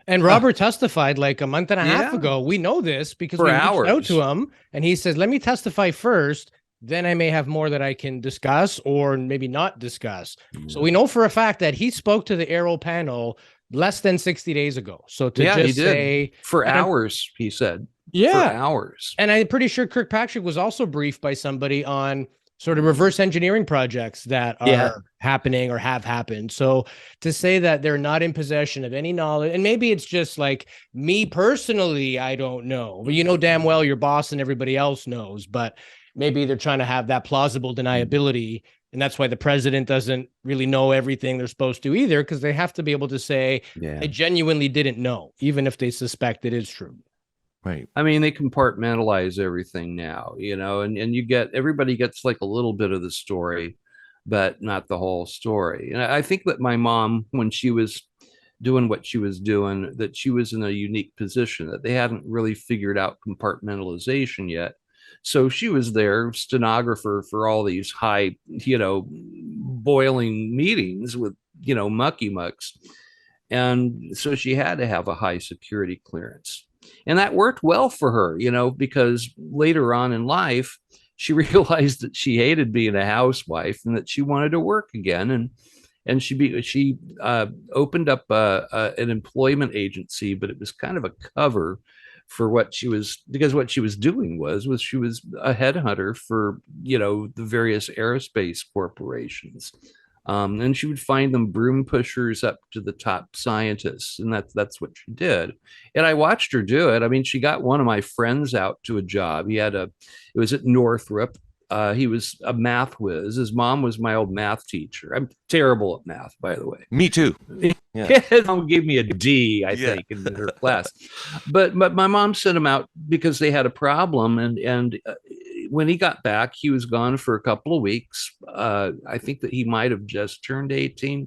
And Robert testified like a month and a half ago. We know this because we reached out to him, and he says, let me testify first. Then I may have more that I can discuss or maybe not discuss. So we know for a fact that he spoke to the Arrow panel less than 60 days ago. So just say for hours, he said. Yeah. For hours. And I'm pretty sure Kirkpatrick was also briefed by somebody on sort of reverse engineering projects that are happening or have happened. So to say that they're not in possession of any knowledge, and maybe it's just like me personally, I don't know. Well, damn well your boss and everybody else knows, but maybe they're trying to have that plausible deniability. And that's why the president doesn't really know everything they're supposed to either, because they have to be able to say, I genuinely didn't know, even if they suspect it is true. Right. I mean, they compartmentalize everything now, and everybody gets like a little bit of the story, but not the whole story. And I think that my mom, when she was doing what she was doing, that she was in a unique position, that they hadn't really figured out compartmentalization yet. So she was there, stenographer for all these high, boiling meetings with, mucky mucks. And so she had to have a high security clearance. And that worked well for her, because later on in life, she realized that she hated being a housewife and that she wanted to work again. And she opened up an employment agency, but it was kind of a cover for what she was doing was she was a headhunter for, the various aerospace corporations. And she would find them broom pushers up to the top scientists. And that's what she did. And I watched her do it. I mean, she got one of my friends out to a job. It was at Northrop. He was a math whiz. His mom was my old math teacher. I'm terrible at math, by the way. Me too. Yeah. His mom gave me a D, I think, in her class. But my mom sent him out because they had a problem. And when he got back, he was gone for a couple of weeks. I think that he might have just turned 18.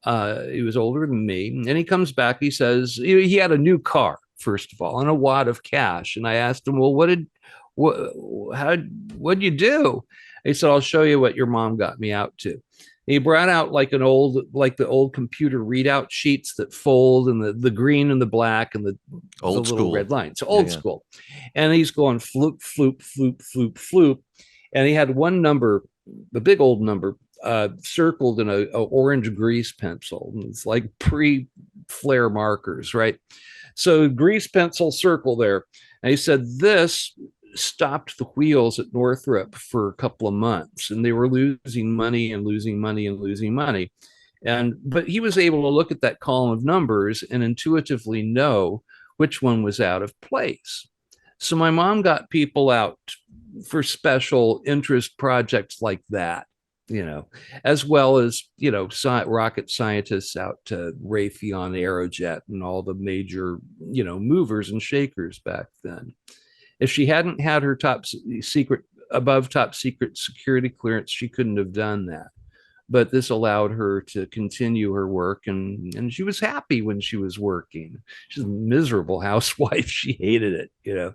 He was older than me. And he comes back. He says he had a new car, first of all, and a wad of cash. And I asked him, well, what'd you do? He said, I'll show you what your mom got me out to. He brought out like the old computer readout sheets that fold, and the green and the black and the little red lines. So old school. And he's going floop, floop, floop, floop, floop. And he had one number, the big old number, circled in a orange grease pencil. It's like pre-flare markers, right? So grease pencil circle there. And he said this stopped the wheels at Northrop for a couple of months, and they were losing money and losing money and losing money. But he was able to look at that column of numbers and intuitively know which one was out of place. So my mom got people out for special interest projects like that, as well as, rocket scientists out to Raytheon Aerojet and all the major, movers and shakers back then. If she hadn't had her top secret security clearance, she couldn't have done that. But this allowed her to continue her work, and she was happy when she was working. She's a miserable housewife. She hated it.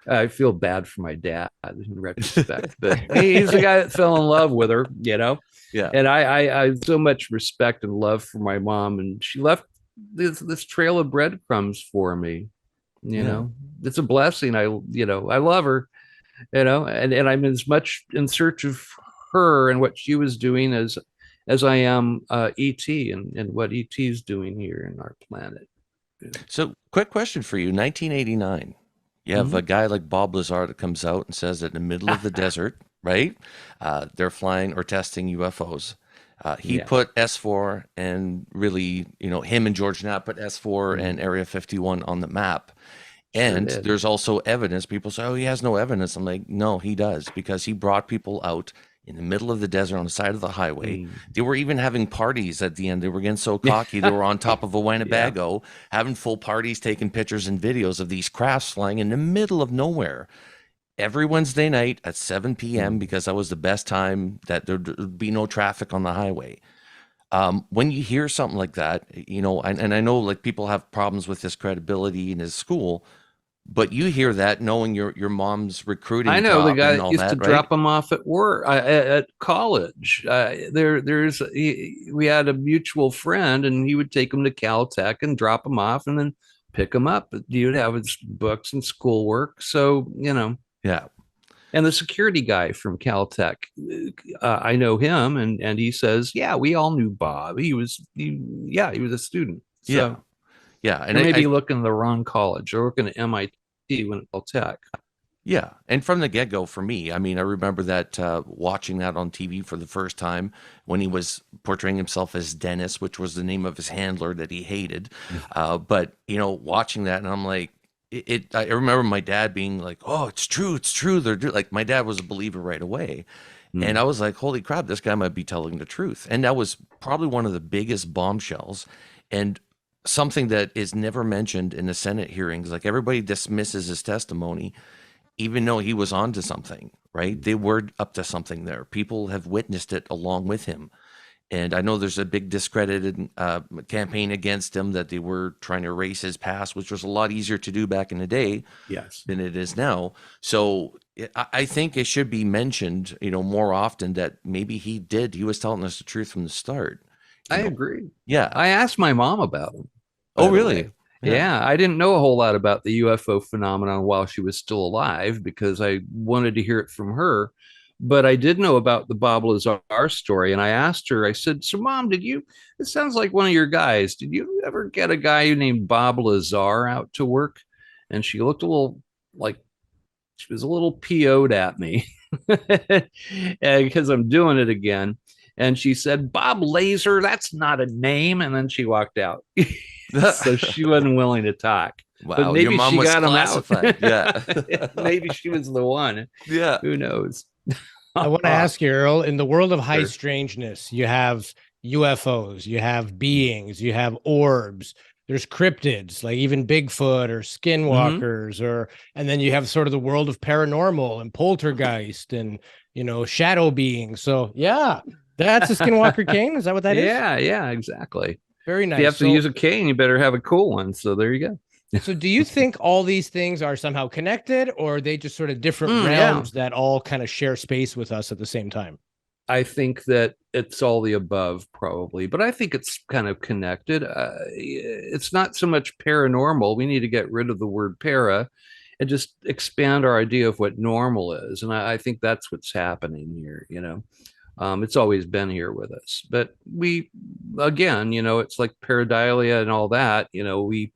I feel bad for my dad in retrospect, but he's the guy that fell in love with her. Yeah. And I have so much respect and love for my mom, and she left this trail of breadcrumbs for me. It's a blessing. I love her. And I'm as much in search of her and what she was doing as I am ET and what ET is doing here in our planet. So, quick question for you: 1989. You have a guy like Bob Lazar that comes out and says that in the middle of the desert, right? They're flying or testing UFOs. He put S4 and really, him and George Knapp put S4 and Area 51 on the map. And there's also evidence. People say, oh, he has no evidence. I'm like, no, he does, because he brought people out in the middle of the desert on the side of the highway. They were even having parties at the end. They were getting so cocky. They were on top of a Winnebago, having full parties, taking pictures and videos of these crafts flying in the middle of nowhere every Wednesday night at 7 p.m. because that was the best time that there'd be no traffic on the highway. When you hear something like that, and I know like people have problems with his credibility in his school, but you hear that knowing your mom's recruiting. I know the guy that used to drop him off at work at college. We had a mutual friend, and he would take him to Caltech and drop him off, and then pick him up. He would have his books and schoolwork. So yeah. And the security guy from Caltech, I know him, and he says, yeah, we all knew Bob. He was a student. So, yeah, and maybe looking at the wrong college or looking at MIT when at Caltech. Yeah, and from the get-go for me, I mean, I remember that watching that on TV for the first time when he was portraying himself as Dennis, which was the name of his handler that he hated. But watching that, and I'm like, I remember my dad being like, oh, it's true. They're like, my dad was a believer right away. And I was like, holy crap, this guy might be telling the truth. And that was probably one of the biggest bombshells. And something that is never mentioned in the Senate hearings, like everybody dismisses his testimony, even though he was onto something, right? They were up to something there. People have witnessed it along with him. And I know there's a big discredited campaign against him, that they were trying to erase his past, which was a lot easier to do back in the day than it is now. So I think it should be mentioned, more often, that maybe he was telling us the truth from the start. I agree. Yeah. I asked my mom about him. Oh, really? Yeah, I didn't know a whole lot about the UFO phenomenon while she was still alive, because I wanted to hear it from her. But I did know about the Bob Lazar story, and I asked her, I said, so Mom, it sounds like one of your guys. Did you ever get a guy named Bob Lazar out to work? And she looked a little like she was a little PO'd at me because I'm doing it again. And she said, Bob Laser, that's not a name. And then she walked out. So she wasn't willing to talk. Wow, but maybe your mom she was got classified. him out. Yeah. Maybe she was the one. Yeah. Who knows? I want to ask you, Earl, in the world of high strangeness, you have UFOs, you have beings, you have orbs, there's cryptids, like even Bigfoot or skinwalkers, and then you have sort of the world of paranormal and poltergeist and, shadow beings. So yeah, that's a skinwalker cane. Is that what that is? Yeah, exactly. Very nice. If you have to use a cane, you better have a cool one. So there you go. So do you think all these things are somehow connected, or are they just sort of different realms that all kind of share space with us at the same time? I think that it's all the above, probably, but I think it's kind of connected. It's not so much paranormal. We need to get rid of the word para and just expand our idea of what normal is. And I think that's what's happening here. It's always been here with us, but we, again, it's like pareidolia and all that, we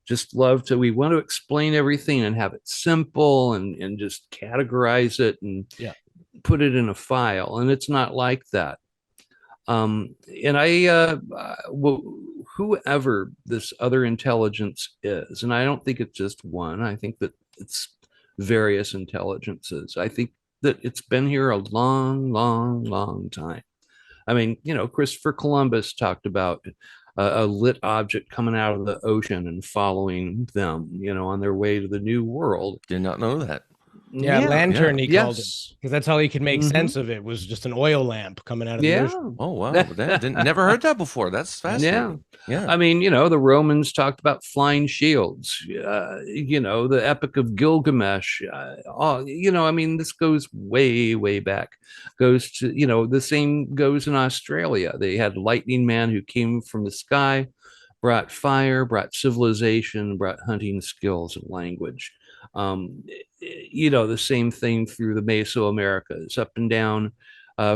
just we want to explain everything and have it simple and just categorize it and put it in a file. And it's not like that. And whoever this other intelligence is, and I don't think it's just one, I think that it's various intelligences. I think that it's been here a long, long, long time. I mean, Christopher Columbus talked about a lit object coming out of the ocean and following them, on their way to the New World. Did not know that. Yeah, lantern, he called it, yes. because that's how he could make sense of it, was just an oil lamp coming out of the ocean. Oh, wow. Never heard that before. That's fascinating. Yeah. I mean, the Romans talked about flying shields, the Epic of Gilgamesh. I mean, this goes way, way back. Goes to, the same goes in Australia. They had lightning man who came from the sky, brought fire, brought civilization, brought hunting skills and language. The same thing through the Mesoamericas, up and down,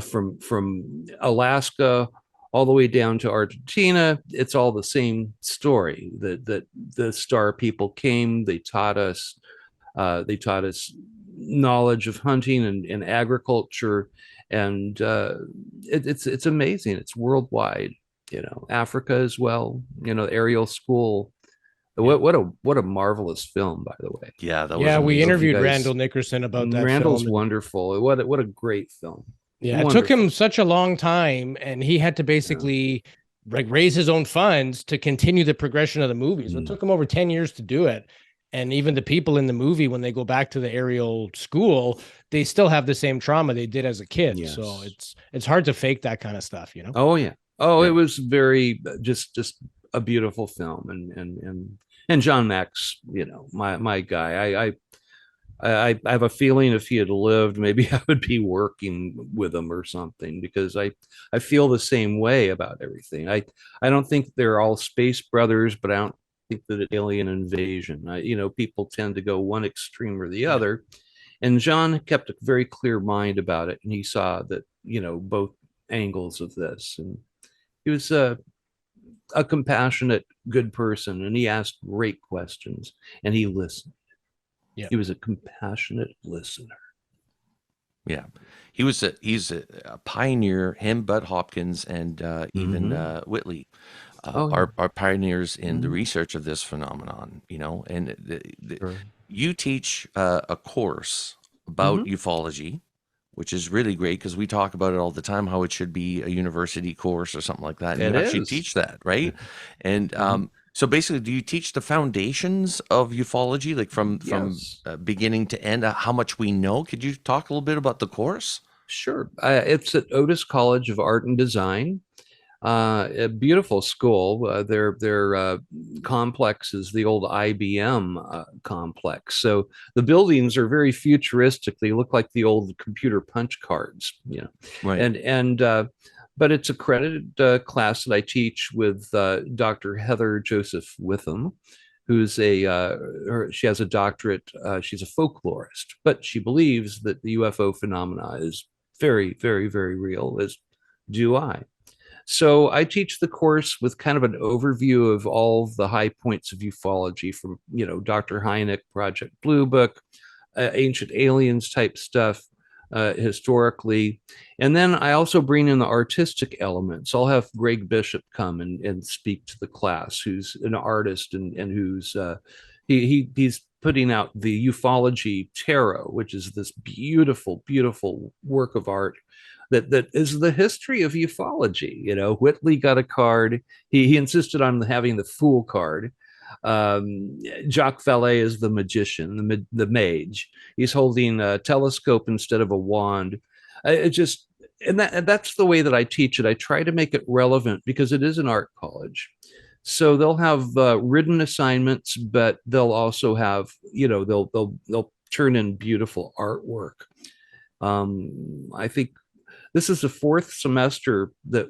from Alaska all the way down to Argentina. It's all the same story that the star people came. They taught us knowledge of hunting and agriculture, and it's amazing. It's worldwide. Africa as well. Aerial School. What a marvelous film, by the way. Yeah, that was we amazing. interviewed Randall Nickerson about that. Randall's film. wonderful. What a great film. Yeah, wonderful. It took him such a long time, and he had to basically raise his own funds to continue the progression of the movies. It took him over 10 years to do it. And even the people in the movie, when they go back to the aerial school, they still have the same trauma they did as a kid. Yes. So it's hard to fake that kind of stuff, Oh yeah. Oh, yeah. It was very just a beautiful film, and John Max, my guy. I have a feeling if he had lived, maybe I would be working with him or something, because I feel the same way about everything. I don't think they're all space brothers, but I don't think that it's alien invasion. People tend to go one extreme or the other, and John kept a very clear mind about it, and he saw that both angles of this, and he was a compassionate, good person, and he asked great questions, and he listened. Yeah, he was a compassionate listener. Yeah, he's a pioneer. Him, Bud Hopkins, and even Whitley are pioneers in the research of this phenomenon. And you teach a course about ufology, which is really great, because we talk about it all the time, how it should be a university course or something like that. And you actually teach that, right? And so basically, do you teach the foundations of ufology, like from beginning to end, how much we know? Could you talk a little bit about the course? Sure. It's at Otis College of Art and Design. A beautiful school. Their complex is the old IBM complex. So the buildings are very futuristic. They look like the old computer punch cards, Right. But it's a credited class that I teach with Dr. Heather Joseph Witham, who's she has a doctorate. She's a folklorist, but she believes that the UFO phenomena is very, very, very real, as do I. So I teach the course with kind of an overview of all the high points of ufology, from, Dr. Hynek, Project Blue Book, ancient aliens type stuff, historically. And then I also bring in the artistic elements. I'll have Greg Bishop come and speak to the class, who's an artist and who's he's putting out the Ufology Tarot, which is this beautiful, beautiful work of art that is the history of ufology. Whitley got a card. He insisted on having the Fool card. Jacques Vallée is the magician, the mage. He's holding a telescope instead of a wand. That's the way that I teach it. I try to make it relevant, because it is an art college. So they'll have written assignments, but they'll also have, they'll turn in beautiful artwork. I think this is the fourth semester that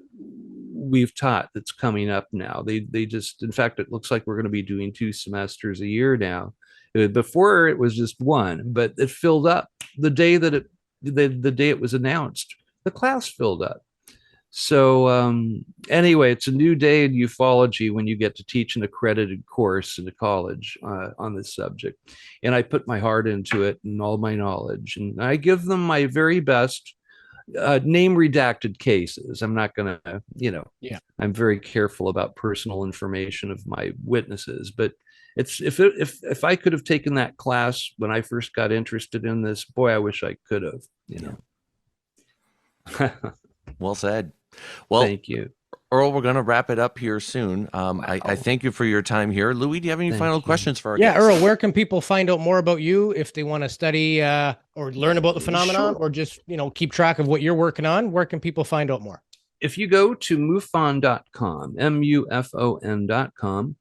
we've taught that's coming up now. They just, in fact, it looks like we're going to be doing 2 semesters a year now. Before it was just one, but it filled up the day that the day it was announced. The class filled up. So anyway, it's a new day in ufology when you get to teach an accredited course in a college on this subject. And I put my heart into it and all my knowledge, and I give them my very best. Name redacted cases. I'm not going to, I'm very careful about personal information of my witnesses, but It's if I could have taken that class when I first got interested in this, boy, I wish I could have. You know. Well said. Well, thank you, Earl. We're going to wrap it up here soon. I thank you for your time here. Louis, do you have any final questions for our guests? Earl, where can people find out more about you if they want to study or learn about the phenomenon, or just keep track of what you're working on? Where can people find out more? If you go to MUFON.com, MUFON.com,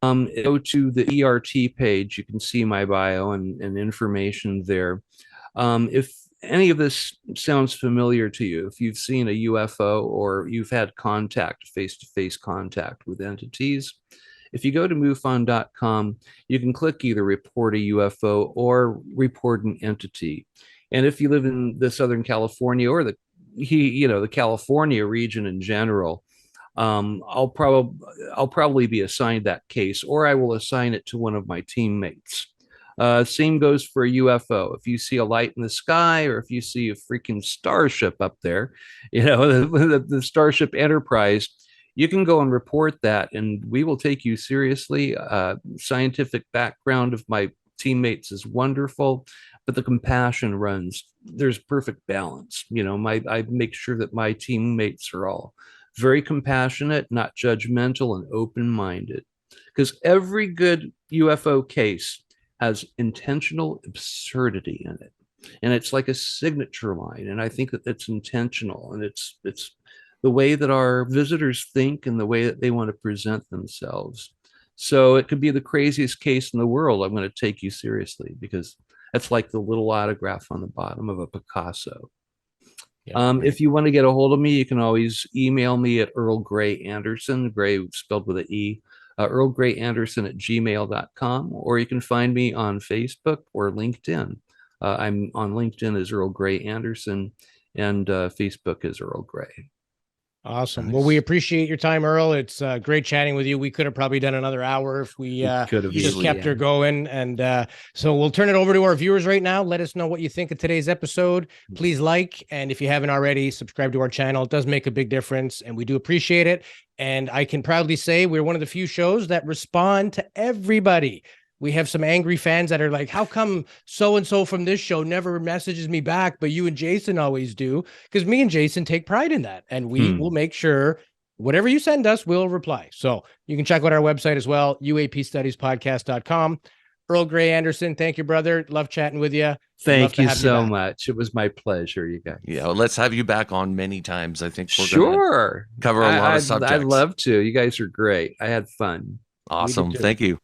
go to the ERT page, you can see my bio and information there. If any of this sounds familiar to you, if you've seen a UFO or you've had contact, face-to-face contact with entities, if you go to MUFON.com, you can click either report a UFO or report an entity. And if you live in the Southern California or the California region in general, I'll probably be assigned that case, or I will assign it to one of my teammates. Same goes for a UFO. If you see a light in the sky, or if you see a freaking starship up there, the Starship Enterprise, you can go and report that, and we will take you seriously. Scientific background of my teammates is wonderful, but the compassion runs. There's perfect balance. I make sure that my teammates are all very compassionate, not judgmental, and open-minded. Because every good UFO case has intentional absurdity in it. And it's like a signature line. And I think that it's intentional. And it's the way that our visitors think and the way that they want to present themselves. So it could be the craziest case in the world. I'm going to take you seriously, because that's like the little autograph on the bottom of a Picasso. If you want to get a hold of me, you can always email me at Earl Grey Anderson, Gray spelled with an E, Earl Grey Anderson at gmail.com, or you can find me on Facebook or LinkedIn. I'm on LinkedIn as Earl Grey Anderson, and Facebook is Earl Grey. Awesome. Nice. Well, we appreciate your time, Earl. It's great chatting with you. We could have probably done another hour if we just kept her going. And so we'll turn it over to our viewers right now. Let us know what you think of today's episode. Please like, and if you haven't already, subscribe to our channel. It does make a big difference, and we do appreciate it. And I can proudly say we're one of the few shows that respond to everybody. We have some angry fans that are like, how come so-and-so from this show never messages me back, but you and Jason always do? Because me and Jason take pride in that. And we will make sure whatever you send us, we'll reply. So you can check out our website as well, UAPstudiespodcast.com. Earl Grey Anderson, thank you, brother. Love chatting with you. Thank you so much. It was my pleasure, you guys. Yeah, well, let's have you back on many times. I think we're going to cover a lot of subjects. I'd love to. You guys are great. I had fun. Awesome. Thank you.